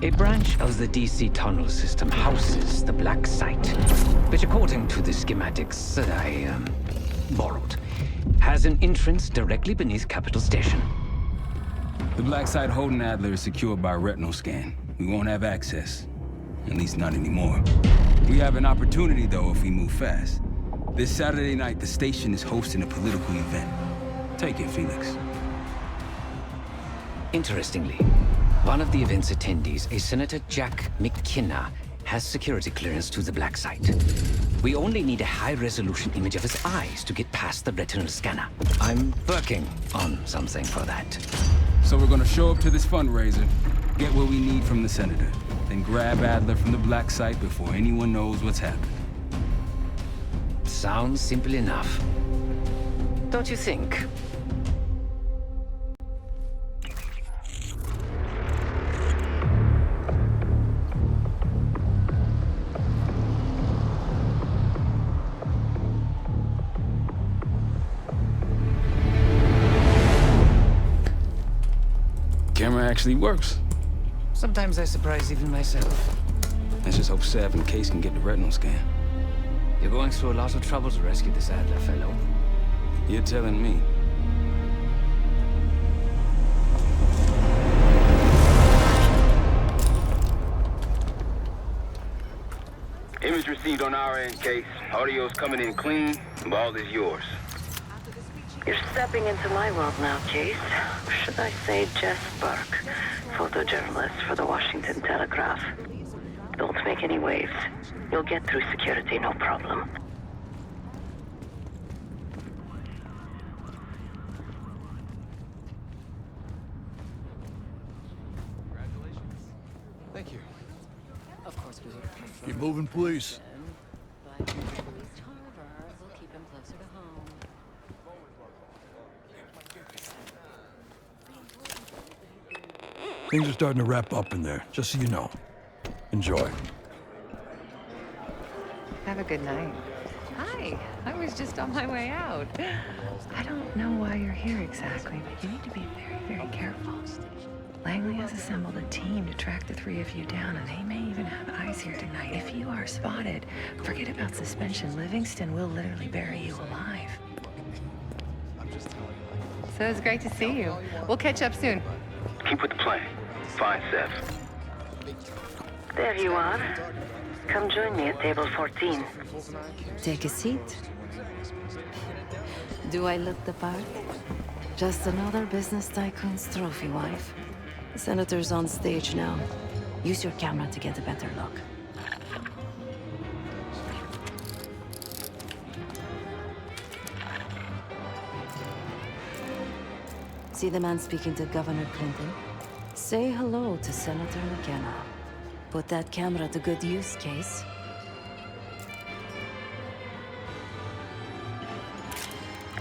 A branch of the DC tunnel system houses the black site, which according to the schematics that I borrowed, has an entrance directly beneath Capital Station. The black site holding Adler is secured by a retinal scan. We won't have access. At least not anymore. We have an opportunity, though, if we move fast. This Saturday night, the station is hosting a political event. Take it, Felix. Interestingly, one of the event's attendees, a Senator Jack McKenna, has security clearance to the black site. We only need a high-resolution image of his eyes to get past the retinal scanner. I'm working on something for that. So we're gonna show up to this fundraiser, get what we need from the Senator, then grab Adler from the black site before anyone knows what's happened. Sounds simple enough. Don't you think? Camera actually works. Sometimes I surprise even myself. Let's just hope Sav and Case can get the retinal scan. You're going through a lot of trouble to rescue this Adler fellow. You're telling me. Image received on our end, Case. Audio's coming in clean. Ball is yours. You're stepping into my world now, Case. Should I say Jess Burke, photojournalist for the Washington Telegraph. Don't make any waves. You'll get through security, no problem. Thank you. Of course we would prefer. Keep moving, please. But released Harbor will keep him closer to home. Things are starting to wrap up in there, just so you know. Enjoy. Have a good night. Hi, I was just on my way out. I don't know why you're here exactly, but you need to be very, very careful. Langley has assembled a team to track the three of you down, and they may even have eyes here tonight. If you are spotted, forget about suspension. Livingston will literally bury you alive. So it's great to see you. We'll catch up soon. Keep with the plan. Find Sav. There you are. Come join me at table 14. Take a seat. Do I look the part? Just another business tycoon's trophy wife. The Senator's on stage now. Use your camera to get a better look. See the man speaking to Governor Clinton? Say hello to Senator McKenna. Put that camera to good use, Case.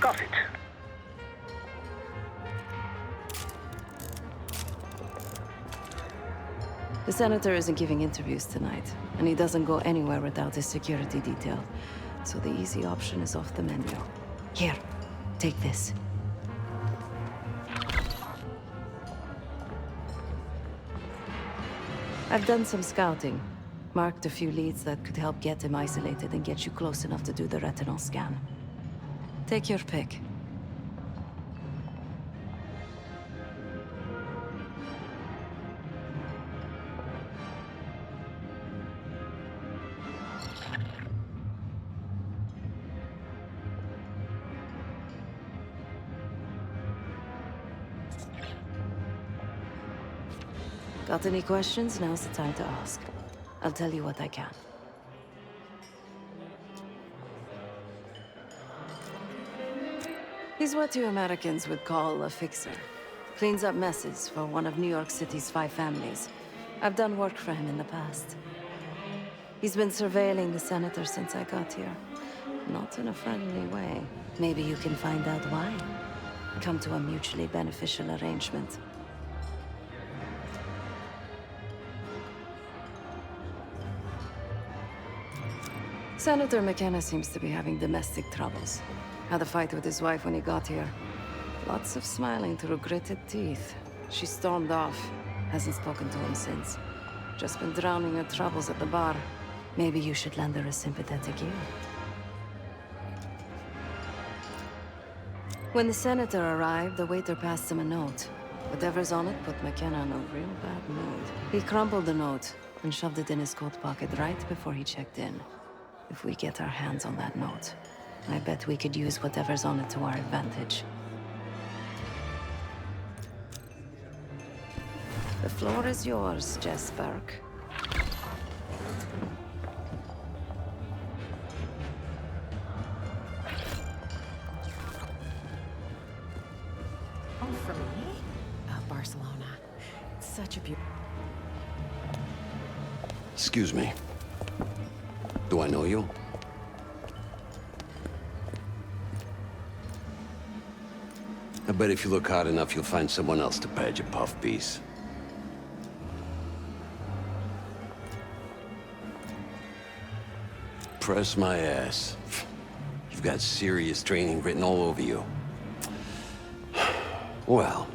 Got it. The Senator isn't giving interviews tonight, and he doesn't go anywhere without his security detail. So the easy option is off the menu. Here, take this. I've done some scouting. Marked a few leads that could help get him isolated and get you close enough to do the retinal scan. Take your pick. Got any questions? Now's the time to ask. I'll tell you what I can. He's what you Americans would call a fixer. Cleans up messes for one of New York City's 5 families. I've done work for him in the past. He's been surveilling the Senator since I got here. Not in a friendly way. Maybe you can find out why. Come to a mutually beneficial arrangement. Senator McKenna seems to be having domestic troubles. Had a fight with his wife when he got here. Lots of smiling through gritted teeth. She stormed off. Hasn't spoken to him since. Just been drowning your troubles at the bar. Maybe you should lend her a sympathetic ear. When the senator arrived, the waiter passed him a note. Whatever's on it put McKenna in a real bad mood. He crumpled the note and shoved it in his coat pocket right before he checked in. If we get our hands on that note, I bet we could use whatever's on it to our advantage. The floor is yours, Jess Burke. Oh, for me? Barcelona. It's such a beautiful... Excuse me. Do I know you? I bet if you look hard enough, you'll find someone else to pad your puff piece. Press my ass. You've got serious training written all over you. Well,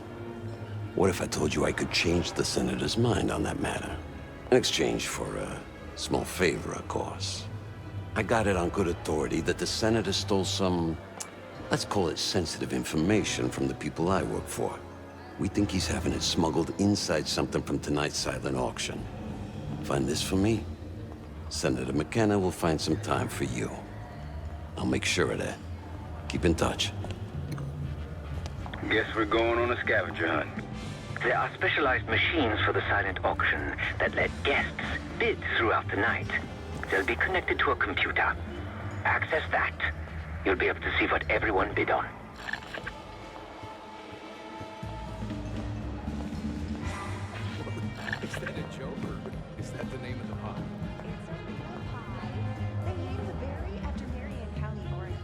what if I told you I could change the Senator's mind on that matter? In exchange for a small favor, of course. I got it on good authority that the Senator stole some, let's call it sensitive information from the people I work for. We think he's having it smuggled inside something from tonight's silent auction. Find this for me? Senator McKenna will find some time for you. I'll make sure of that. Keep in touch. Guess we're going on a scavenger hunt. There are specialized machines for the silent auction that let guests bid throughout the night. They'll be connected to a computer. Access that. You'll be able to see what everyone bid on. Is that a joke, or is that the name of the pot? They named the berry after Marion County, Oregon.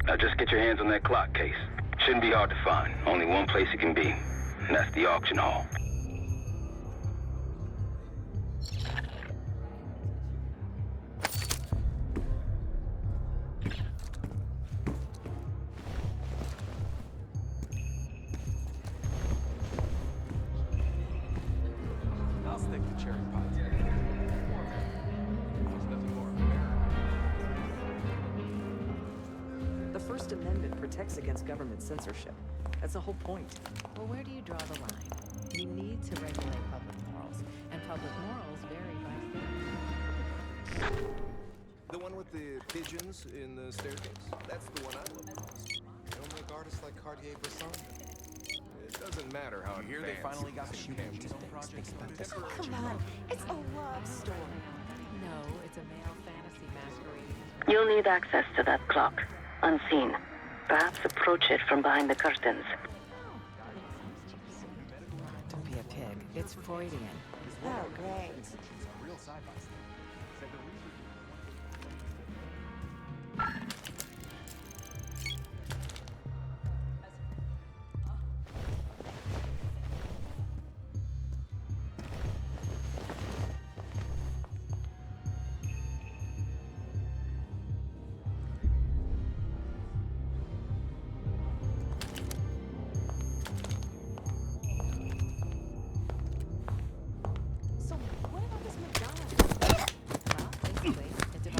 Now just get your hands on that clock case. Shouldn't be hard to find. Only one place it can be, and that's the auction hall. I'll stick to cherry pie. The First Amendment protects against government censorship. That's the whole point. Well, where do you draw the line? You need to regulate public morals, and public morals vary by state. The one with the pigeons in the staircase? That's the one I love most. They don't make artists like Cartier-Bresson. It doesn't matter how Here they finally got the shooting project. Come on, it's a love story. No, it's a male fantasy masquerade. You'll need access to that clock, unseen. Perhaps approach it from behind the curtains. Don't be a pig. It's Freudian. Oh, great. Real sci-fi.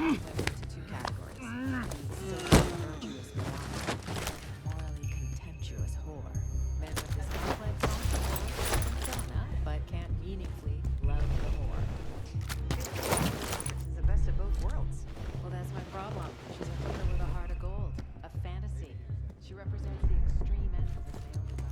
into two categories. The socially virtuous guy, morally contemptuous whore. Men with this complex persona, but can't meaningfully love the whore. It's the best of both worlds. Well, that's my problem. She's a healer with a heart of gold. A fantasy. She represents the extreme end of the male desire.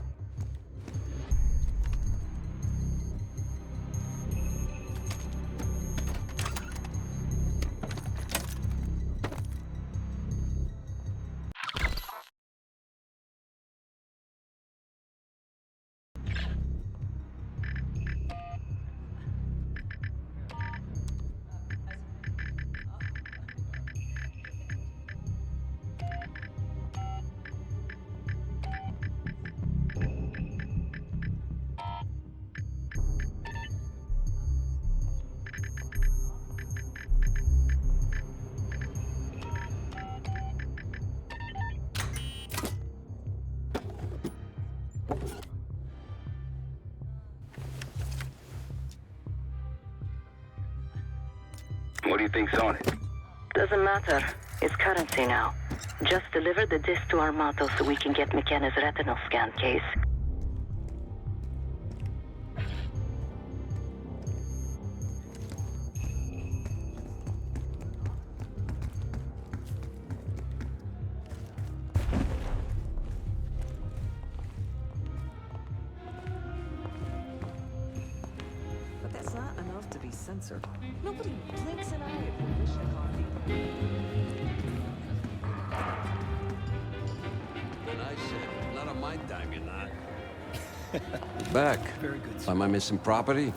What do you think's on it? Doesn't matter. It's currency now. Just deliver the disc to Armato so we can get McKenna's retinal scan case. But that's not enough to be censored. Nobody blinks an eye if you wish a copy. And I said, not on my dime, you're not. You're back. Very good, sir. Am I missing property?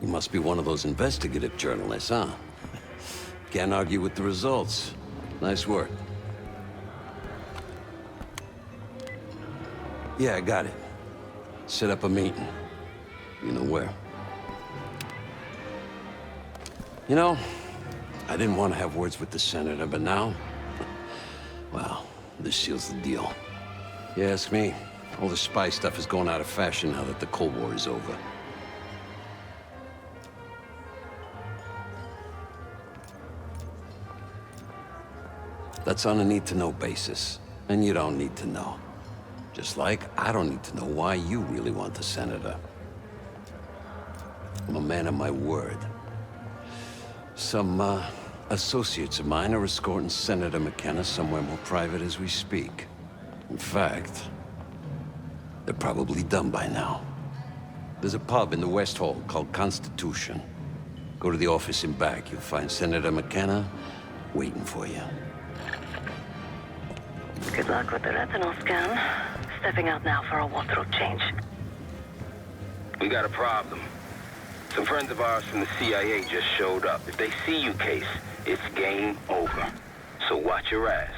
You must be one of those investigative journalists, huh? Can't argue with the results. Nice work. Yeah, I got it. Set up a meeting. You know where. You know, I didn't want to have words with the senator, but now, well, this seals the deal. You ask me, all the spy stuff is going out of fashion now that the Cold War is over. That's on a need-to-know basis, and you don't need to know. Just like I don't need to know why you really want the senator. I'm a man of my word. Some, associates of mine are escorting Senator McKenna somewhere more private as we speak. In fact, they're probably done by now. There's a pub in the West Hall called Constitution. Go to the office in back. You'll find Senator McKenna waiting for you. Good luck with the retinal scan. Stepping out now for a wardrobe change. We got a problem. Some friends of ours from the CIA just showed up. If they see you, Case, it's game over. So watch your ass.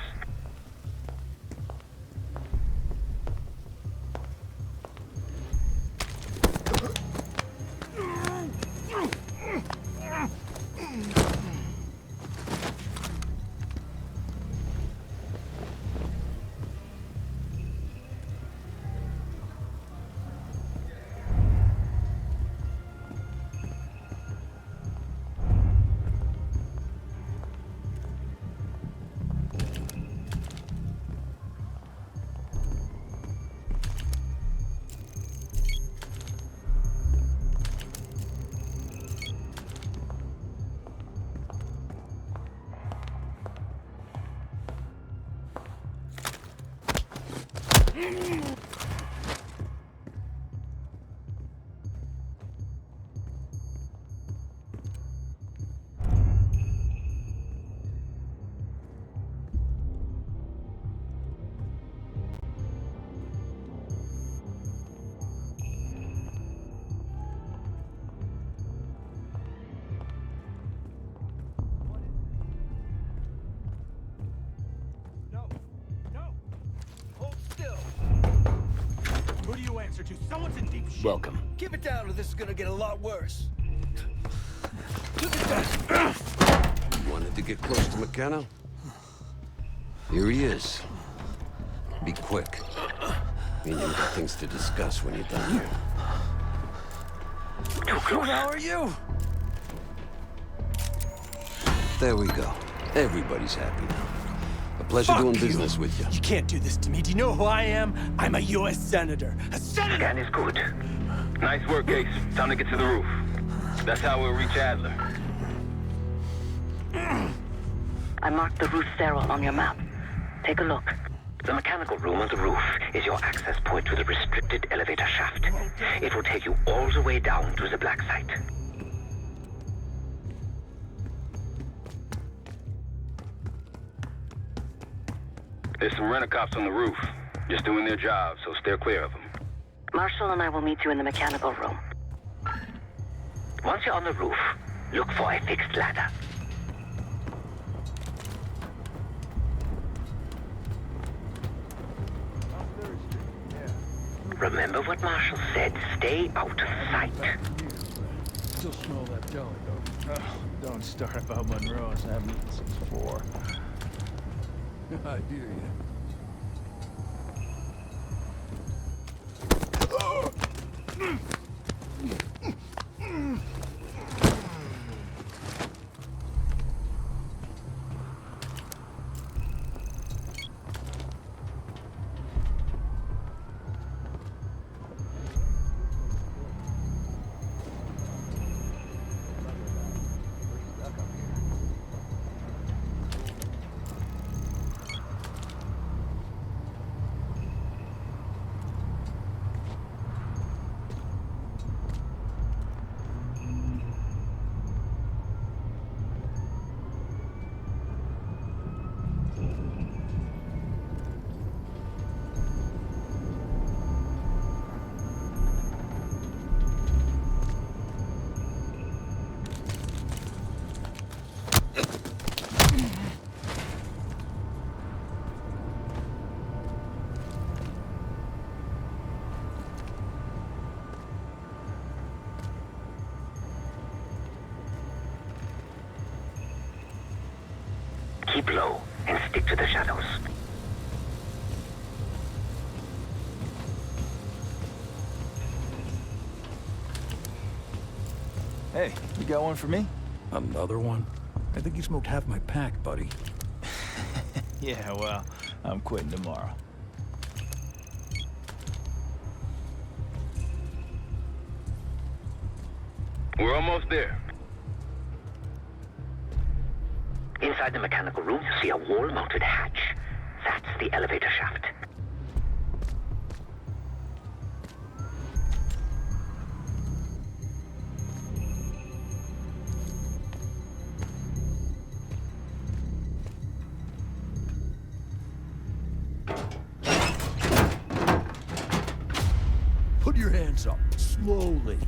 Someone's in deep shit. Welcome. Keep it down or this is gonna get a lot worse. Wanted to get close to McKenna? Here he is. Be quick. Me and him got things to discuss when you're done here. Too close. How are you? There we go. Everybody's happy now. A pleasure Fuck doing you. business with you. You can't do this to me. Do you know who I am? I'm a U.S. Senator. A senator! Scan is good. Nice work, Case. Time to get to the roof. That's how we'll reach Adler. I marked the roof sterile on your map. Take a look. The mechanical room on the roof is your access point to the restricted elevator shaft. It will take you all the way down to the black site. There's some rent-a-cops on the roof. Just doing their job, so steer clear of them. Marshall and I will meet you in the mechanical room. Once you're on the roof, look for a fixed ladder. Remember what Marshall said. Stay out of sight. Still smell that deli, though. Don't start about Monroe's. I haven't eaten since 4. I hear you. Keep low and stick to the shadows. Hey, you got one for me? Another one? I think you smoked half my pack, buddy. Yeah, well, I'm quitting tomorrow. We're almost there. Inside the mechanical room, you see a wall-mounted hatch. That's the elevator shaft. Put your hands up, slowly.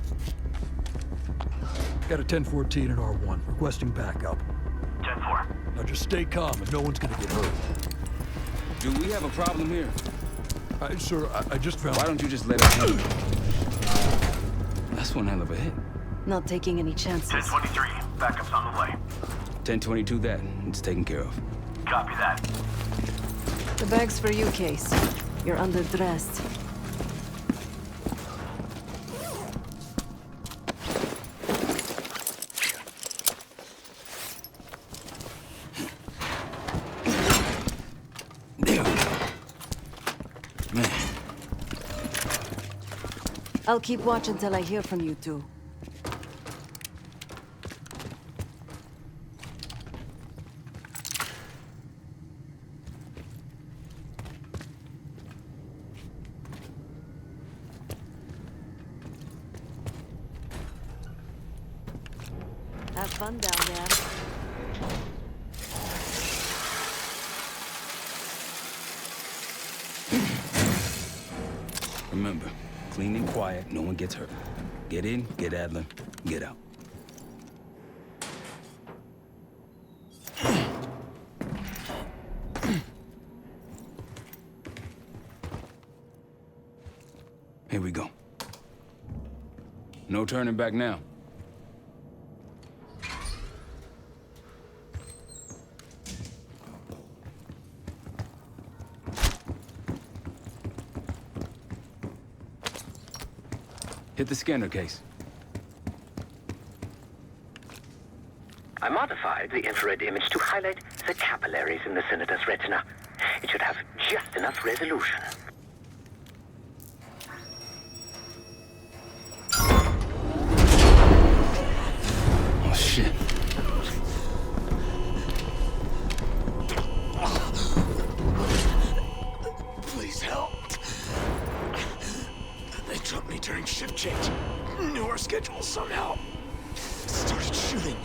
Got a 1014 and R1, requesting backup. 10-4. Now just stay calm and no one's gonna get hurt. Do we have a problem here? Sir, I just found... Why don't you just let us in? That's one hell of a hit. Not taking any chances. 1023. Backup's on the way. 1022 that. It's taken care of. Copy that. The bag's for you, Case. You're underdressed. There we go. Man. I'll keep watch until I hear from you two. Have fun down there. Remember, clean and quiet, no one gets hurt. Get in, get Adler, get out. Here we go. No turning back now. Hit the scanner, Case. I modified the infrared image to highlight the capillaries in the Senator's retina. It should have just enough resolution. Oh, shit. Please help. They took me during shift change. Knew our schedule somehow. Started shooting.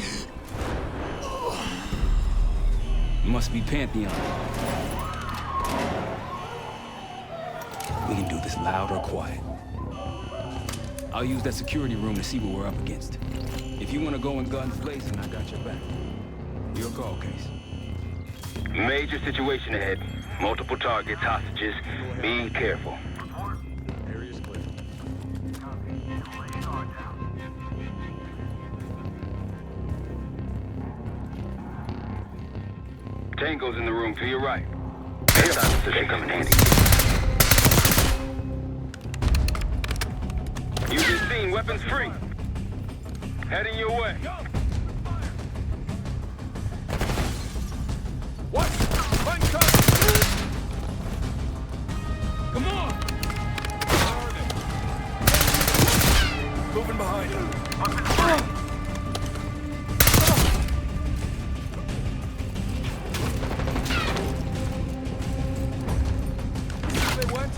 Must be Pantheon. We can do this loud or quiet. I'll use that security room to see what we're up against. If you want to go in guns blazing, I got your back. Your call, Case. Major situation ahead. Multiple targets, hostages. Be careful. Area's clear. Tango's in the room to your right. Airline position come in handy. You've been seen, weapons free. Heading your way. What? Find cover! Come on! Moving behind him. They went?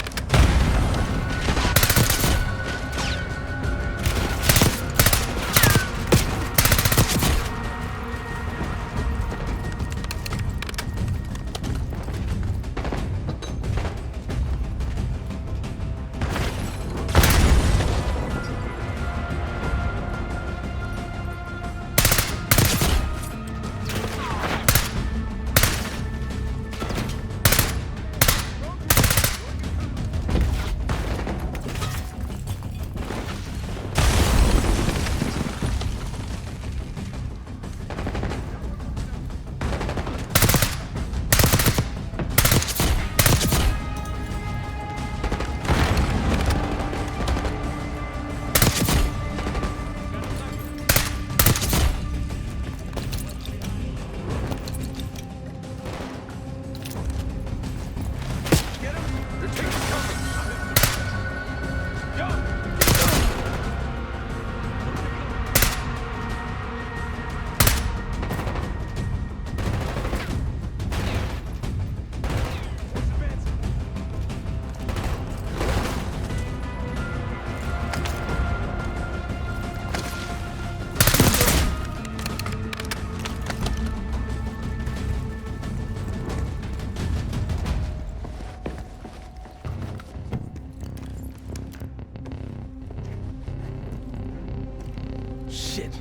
Shit.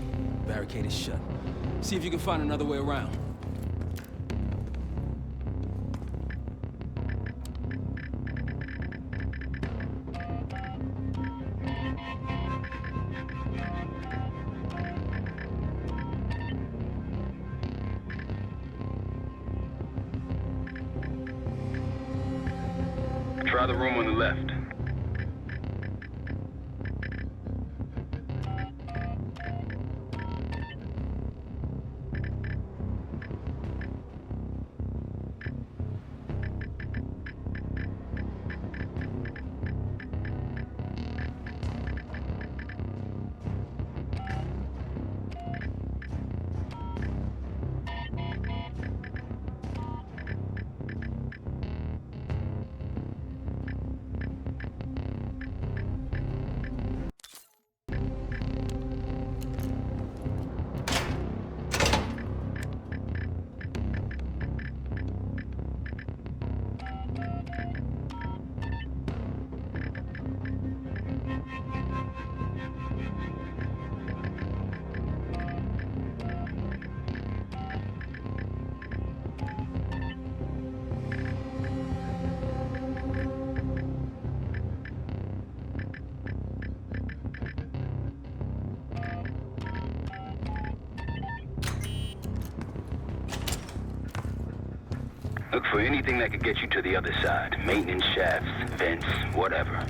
Barricade is shut. See if you can find another way around. Try the room on the left. Look for anything that could get you to the other side. Maintenance shafts, vents, whatever.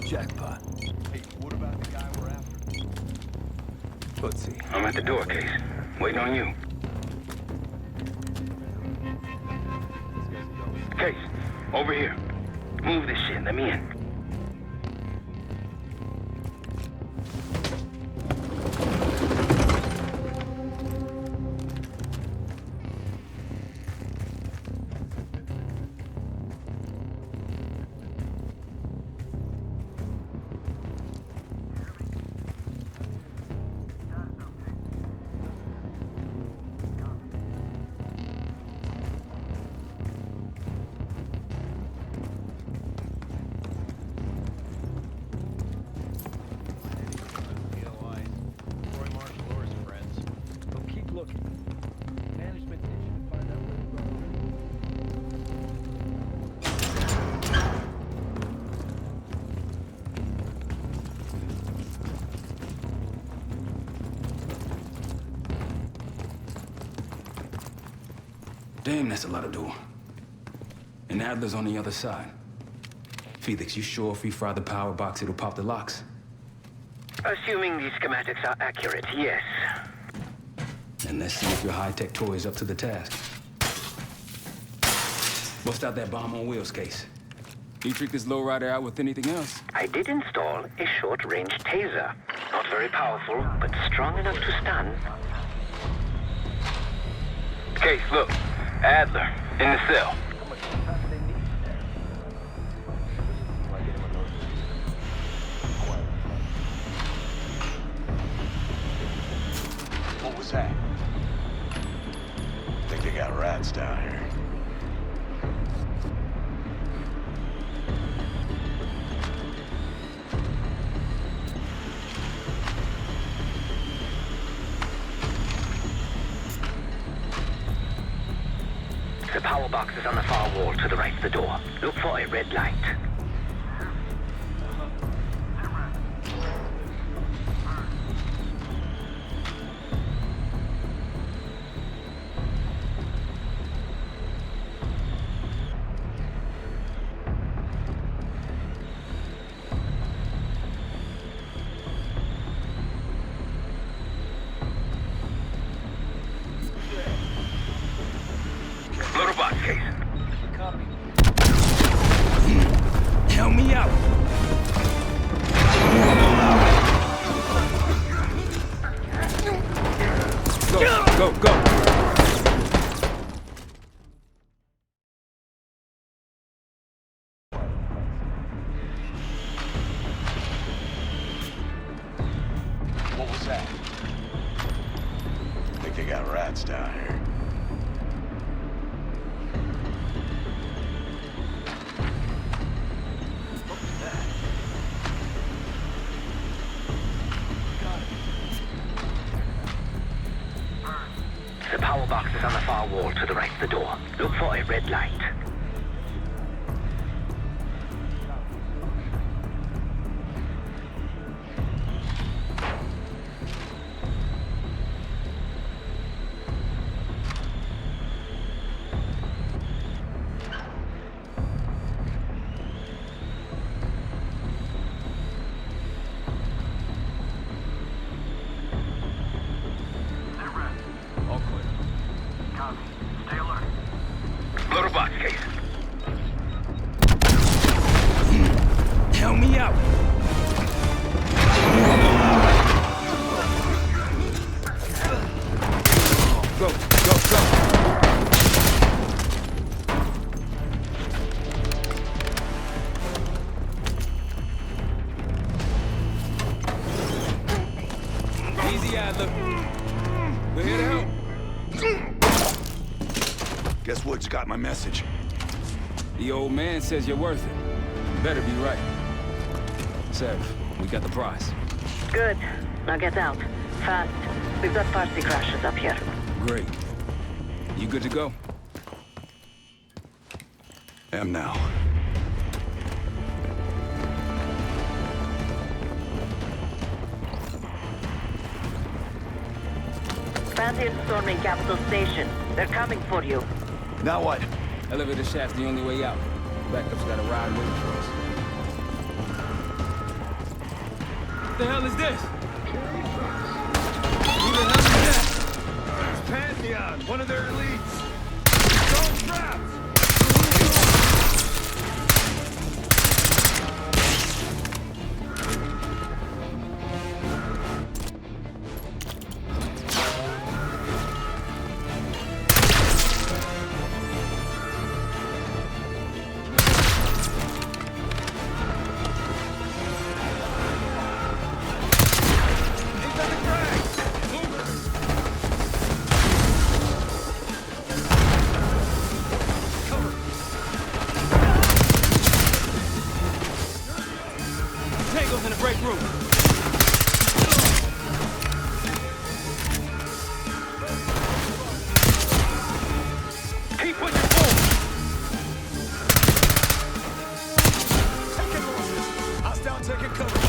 Jackpot. Hey, what about the guy we're after? Let's see. I'm at the door, Case. Waiting on you. Case, over here. Move this shit. Let me in. Damn, that's a lot of door. And Adler's on the other side. Felix, you sure if we fry the power box, it'll pop the locks? Assuming these schematics are accurate, yes. And let's see if your high-tech toy is up to the task. Bust out that bomb on wheels, Case. You trick this lowrider out with anything else? I did install a short-range taser. Not very powerful, but strong enough to stun. Case, look. Adler, in the cell. What was that? Think they got rats down here. The power box is on the far wall to the right of the door. Look for a red light. Loader box, Case. Copy. Help me out! Go, go, go! What was that? Think they got rats down here. The power box is on the far wall to the right of the door. Look for a red light. All clear. Copy. Stay alert. Loader box, Case. Help me out! Go, go, go! Easy, Adler. We're here to help. Guess Woods got my message. The old man says you're worth it. Better be right. Sev, we got the prize. Good. Now get out. Fast. We've got party crashes up here. Great. You good to go? Am now. Transients storming Capital Station. They're coming for you. Now what? Elevator shaft's the only way out. Backup's got a ride waiting for us. What the hell is this? Who the hell is that? It's Pantheon, one of their elites. Don't traps! Tango's in the break room. Keep pushing forward. Taking losses. Hostile taking cover.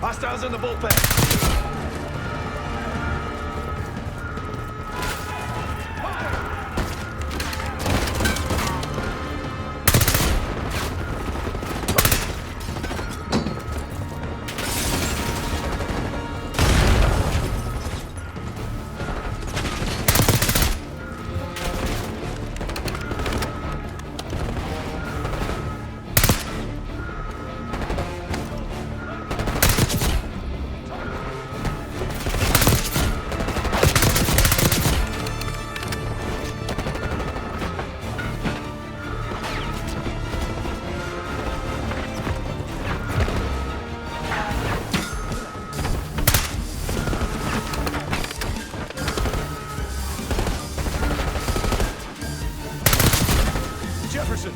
Hostiles in the bullpen. Jefferson.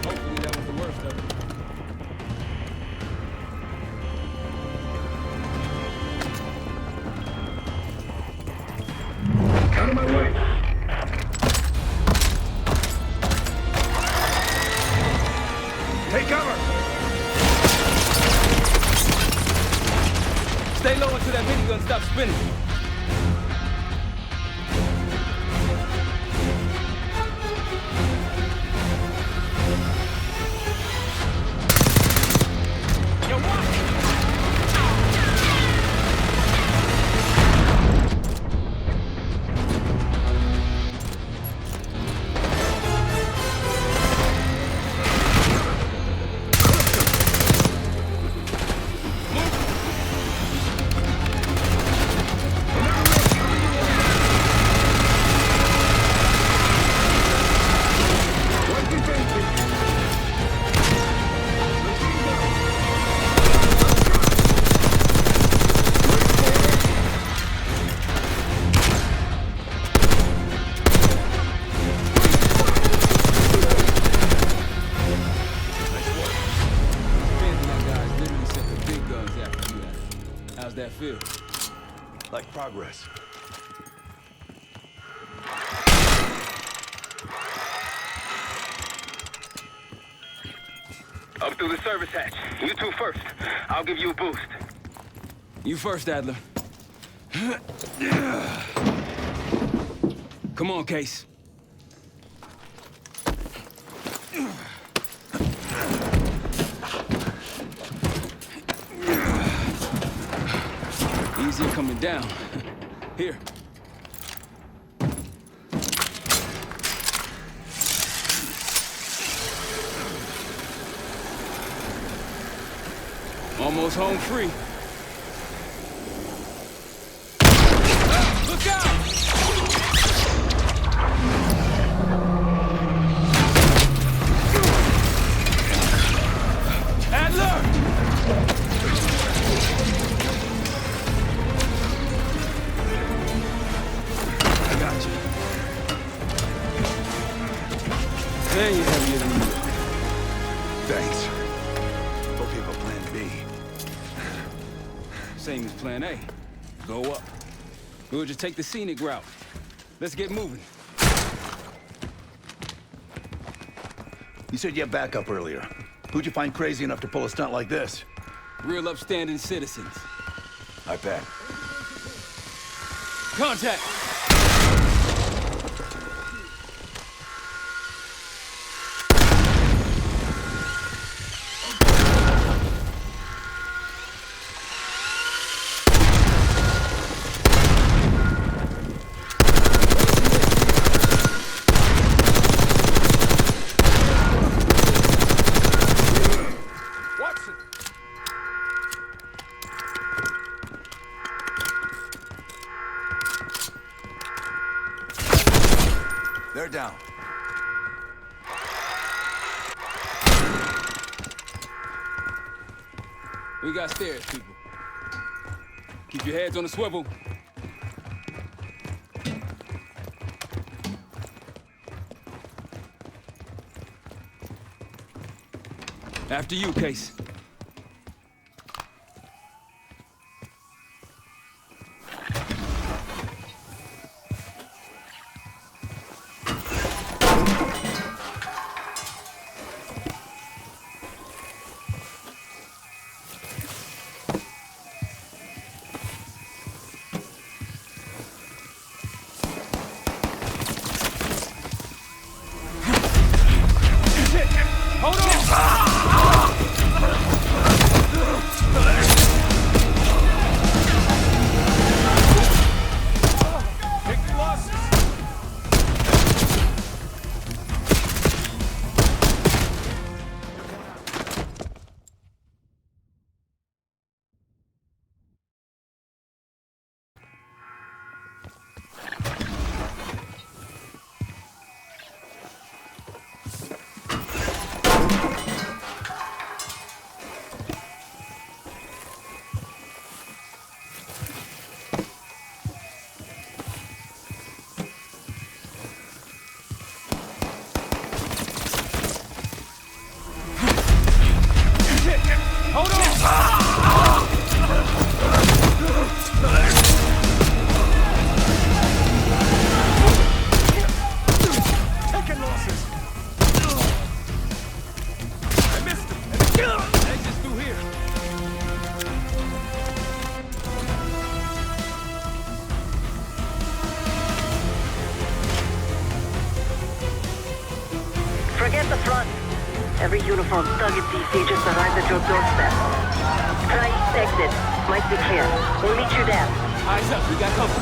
Hopefully that was the worst of it. Out of my way. Take cover. Stay low until that minigun stops spinning. How's that feel? Like progress. Up through the service hatch. You two first. I'll give you a boost. You first, Adler. Come on, Case. Easier coming down. Here. Almost home free. Way heavier than you. Thanks. Hope you have a plan B. Same as plan A. Go up. We'll just take the scenic route. Let's get moving. You said you had backup earlier. Who'd you find crazy enough to pull a stunt like this? Real upstanding citizens. I bet. Contact! They're down. We got stairs, people. Keep your heads on the swivel. After you, Case. Forget the front. Every uniform thug in DC just arrived at your doorstep. Try east exit. Might be clear. We'll meet you there. Eyes up, we got cover.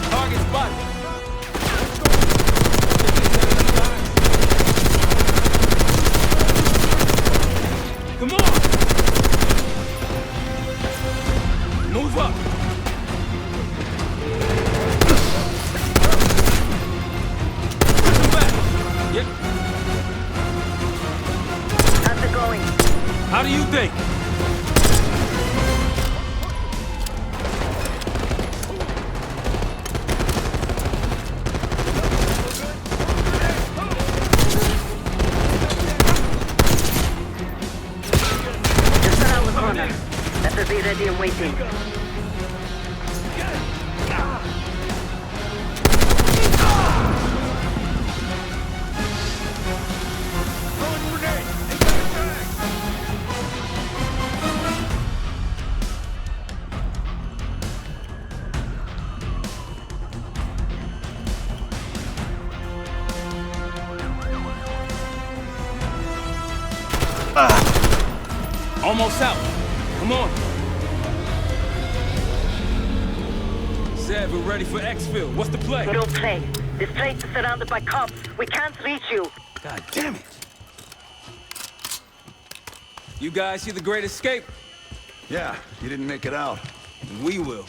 Target spotted. Come on! Move up! Push him back! Yep. How's it going? How do you think? Better be ready and waiting. Almost out. Come on. Said we're ready for exfil. What's the play? No play. This place is surrounded by cops. We can't reach you. God damn it. You guys see the Great Escape? Yeah, you didn't make it out. We will.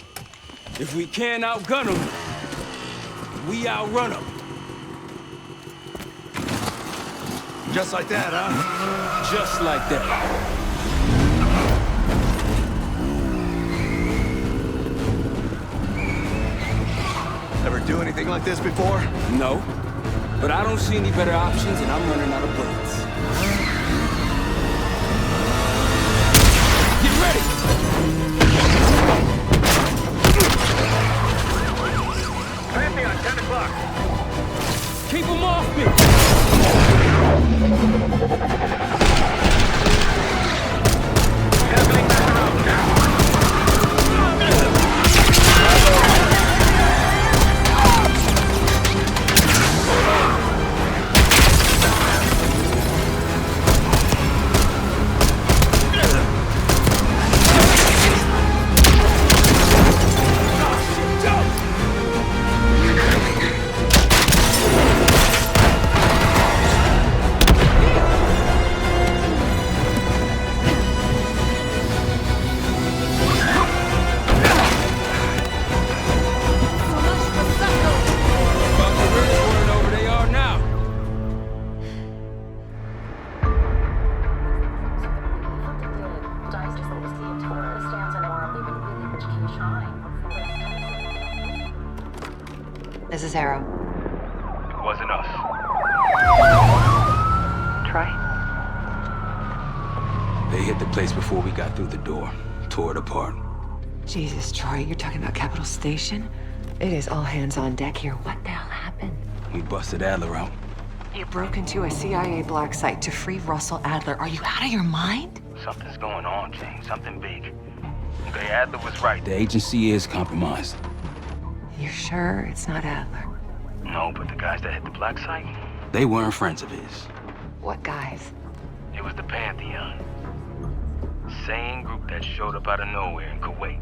If we can't outgun them, we outrun them. Just like that, huh? Just like that. Ever do anything like this before? No. But I don't see any better options, and I'm running out of bullets. Get ready! Pantheon, 10 o'clock. Keep them off me! Circling back around. This is Arrow. It wasn't us. Troy? They hit the place before we got through the door. Tore it apart. Jesus, Troy, you're talking about Capital Station? It is all hands on deck here. What the hell happened? We busted Adler out. You broke into a CIA black site to free Russell Adler. Are you out of your mind? Something's going on, James. Something big. Okay, Adler was right. The agency is compromised. You're sure it's not Adler? No, but the guys that hit the black site, They weren't friends of his. What guys? it was the Pantheon. Same group that showed up out of nowhere in Kuwait.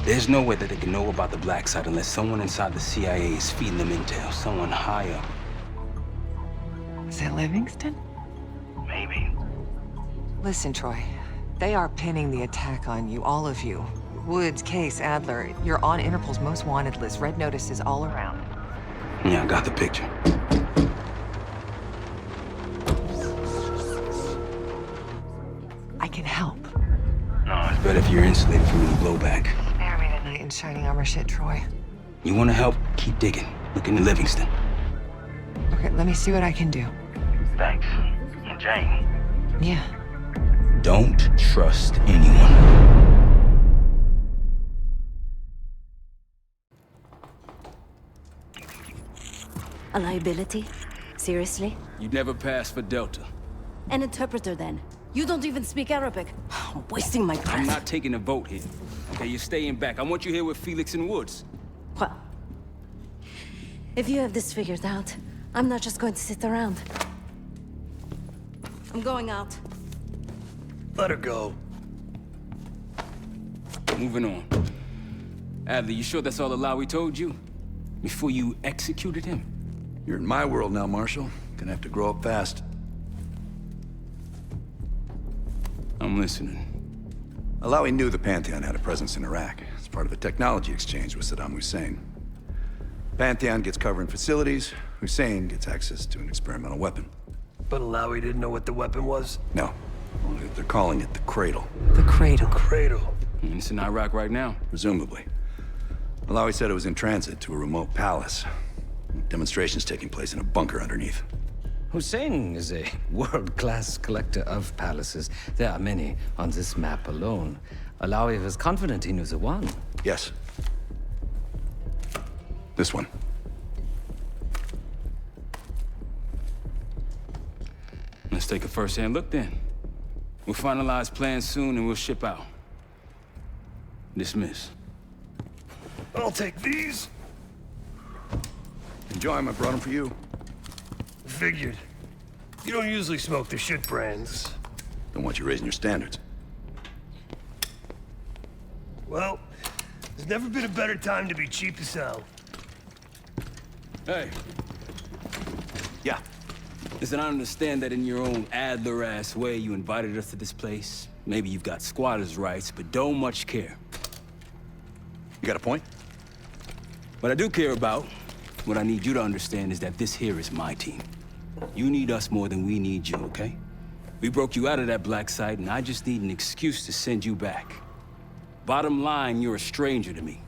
There's no way that they can know about the black site unless someone inside the CIA is feeding them intel. Someone high up. Is it Livingston? Maybe. Listen, Troy. They are pinning the attack on you, all of you. Woods, Case, Adler. You're on Interpol's most wanted list. Red notices all around. Yeah, I got the picture. I can help. No, it's better if you're insulated from any blowback. Spare me the knight in shining armor shit, Troy. You want to help? Keep digging. Look into Livingston. Okay, let me see what I can do. Thanks. And Jane. Yeah. Don't trust anyone. A liability? Seriously? You'd never pass for Delta. An interpreter then? You don't even speak Arabic. Wasting my breath. I'm not taking a vote here. Okay, you're staying back. I want you here with Felix and Woods. Well, if you have this figured out, I'm not just going to sit around. I'm going out. Let her go. Moving on. Adler, you sure that's all the lie we told you? Before you executed him? You're in my world now, Marshal. Gonna have to grow up fast. I'm listening. Alawi knew the Pantheon had a presence in Iraq. It's part of a technology exchange with Saddam Hussein. Pantheon gets cover in facilities. Hussein gets access to an experimental weapon. But Alawi didn't know what the weapon was? No. Only that they're calling it the Cradle. The Cradle. Cradle. It's in Iraq right now. Presumably. Alawi said it was in transit to a remote palace. Demonstrations taking place in a bunker underneath. Hussein is a world-class collector of palaces. There are many on this map alone. Alawi was confident he knew the one. Yes. This one. Let's take a first-hand look then. We'll finalize plans soon and we'll ship out. Dismiss. I'll take these. Enjoy them. I brought them for you. Figured. You don't usually smoke the shit brands. Don't want you raising your standards. Well, there's never been a better time to be cheap as hell. Hey. Yeah. Listen, I understand that in your own Adler-ass way you invited us to this place. Maybe you've got squatters' rights, but don't much care. You got a point? What I do care about, what I need you to understand is that this here is my team. You need us more than we need you, okay? We broke you out of that black site, and I just need an excuse to send you back. Bottom line, you're a stranger to me.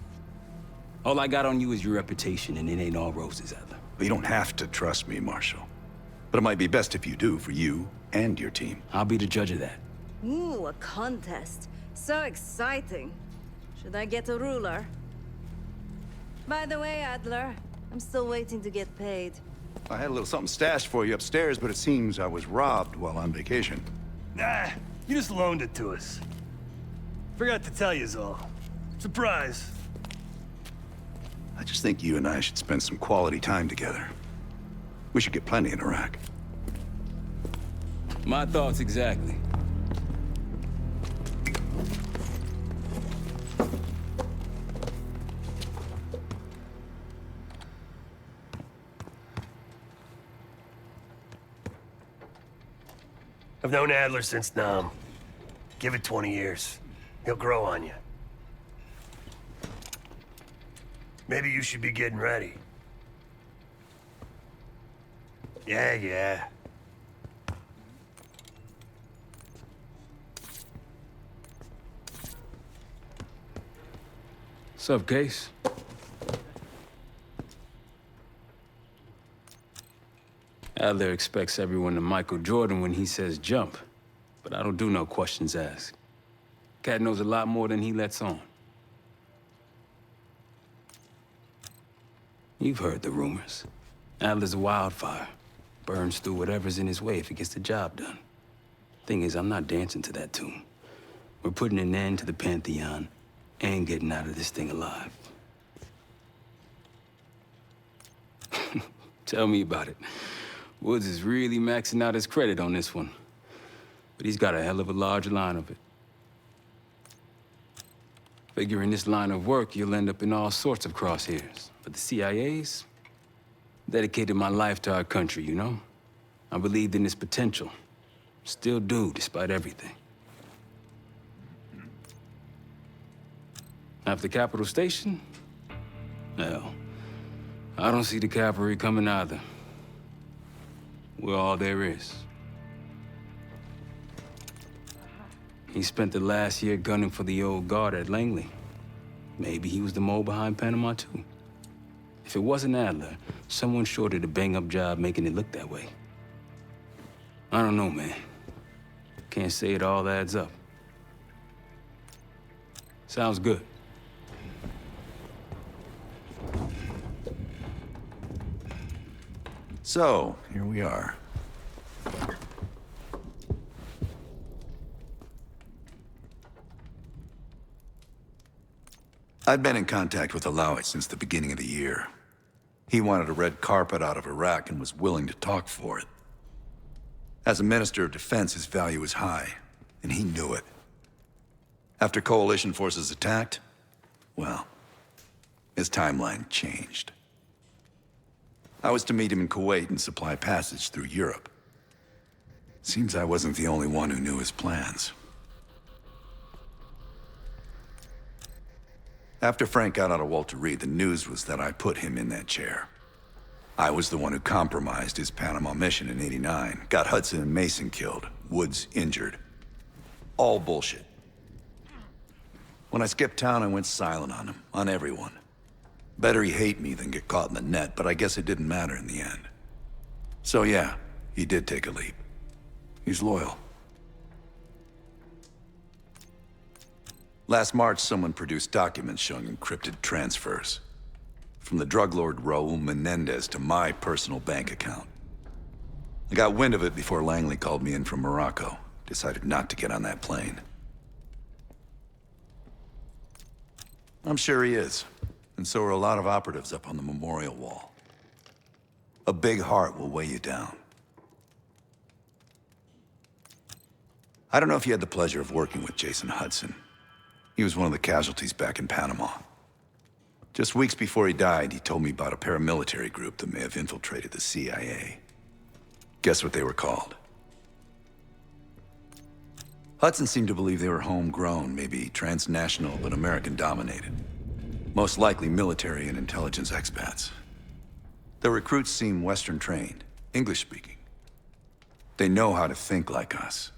All I got on you is your reputation, and it ain't all roses, Adler. You don't have to trust me, Marshal. But it might be best if you do, for you and your team. I'll be the judge of that. Ooh, a contest. So exciting. Should I get a ruler? By the way, Adler, I'm still waiting to get paid. I had a little something stashed for you upstairs, but it seems I was robbed while on vacation. Nah, you just loaned it to us. Forgot to tell yous all. Surprise. I just think you and I should spend some quality time together. We should get plenty in Iraq. My thoughts exactly. I've known Adler since Nam. Give it 20 years. He'll grow on you. Maybe you should be getting ready. Yeah. Sup, Case? Adler expects everyone to Michael Jordan when he says jump, but I don't do no questions asked. Cat knows a lot more than he lets on. You've heard the rumors. Adler's a wildfire. Burns through whatever's in his way if he gets the job done. Thing is, I'm not dancing to that tune. We're putting an end to the Pantheon and getting out of this thing alive. Tell me about it. Woods is really maxing out his credit on this one. But he's got a hell of a large line of it. Figure in this line of work, you'll end up in all sorts of crosshairs. But the CIA's dedicated my life to our country, you know? I believed in its potential. Still do, despite everything. After Capital Station? Hell, I don't see the cavalry coming either. We're all there is. He spent the last year gunning for the old guard at Langley. Maybe he was the mole behind Panama, too. If it wasn't Adler, someone sure did a bang-up job making it look that way. I don't know, man. Can't say it all adds up. Sounds good. So, here we are. I'd been in contact with Alawit since the beginning of the year. He wanted a red carpet out of Iraq and was willing to talk for it. As a Minister of Defense, his value was high, and he knew it. After coalition forces attacked, well, his timeline changed. I was to meet him in Kuwait and supply passage through Europe. Seems I wasn't the only one who knew his plans. After Frank got out of Walter Reed, the news was that I put him in that chair. I was the one who compromised his Panama mission in '89, got Hudson and Mason killed, Woods injured. All bullshit. When I skipped town, I went silent on him, on everyone. Better he hate me than get caught in the net, but I guess it didn't matter in the end. So yeah, he did take a leap. He's loyal. Last March, someone produced documents showing encrypted transfers. From the drug lord Raul Menendez to my personal bank account. I got wind of it before Langley called me in from Morocco. Decided not to get on that plane. I'm sure he is. And so are a lot of operatives up on the memorial wall. A big heart will weigh you down. I don't know if you had the pleasure of working with Jason Hudson. He was one of the casualties back in Panama. Just weeks before he died, he told me about a paramilitary group that may have infiltrated the CIA. Guess what they were called? Hudson seemed to believe they were homegrown, maybe transnational, but American-dominated. Most likely military and intelligence expats. The recruits seem Western-trained, English-speaking. They know how to think like us,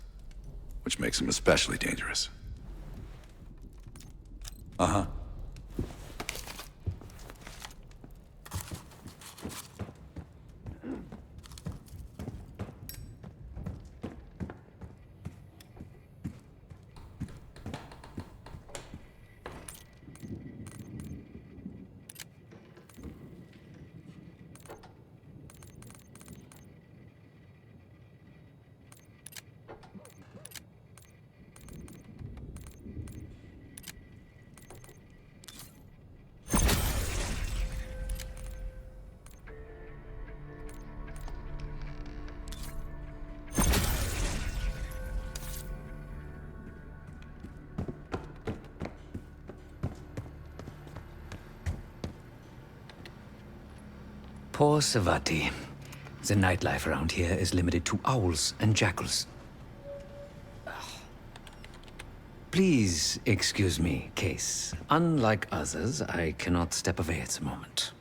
which makes them especially dangerous. Uh-huh. Poor Savati. The nightlife around here is limited to owls and jackals. Please excuse me, Case. Unlike others, I cannot step away at the moment.